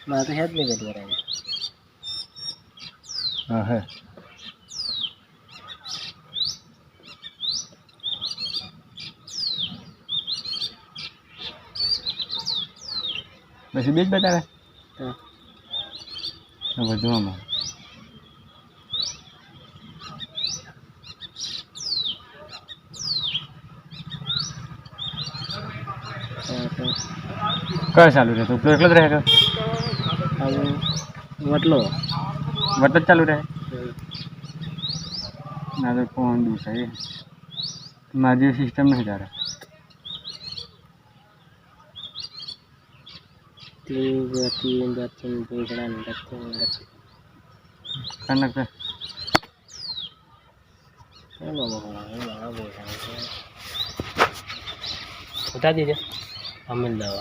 मारे हेड में गड़ रहा है। हाँ है वैसे बीज बता रहा हाँ है બધું આમાં तो કયો ચાલુ રહે તો પેલો એકલો જ રહે કે अब वटलो વટ જ ચાલુ રહે ના તો કોણ દૂસરે મારી સિસ્ટમ નહીં તારે तीन बच्चे बेचना नहीं रखते कर नाखते उठा दीजिए हम मिल जाओ।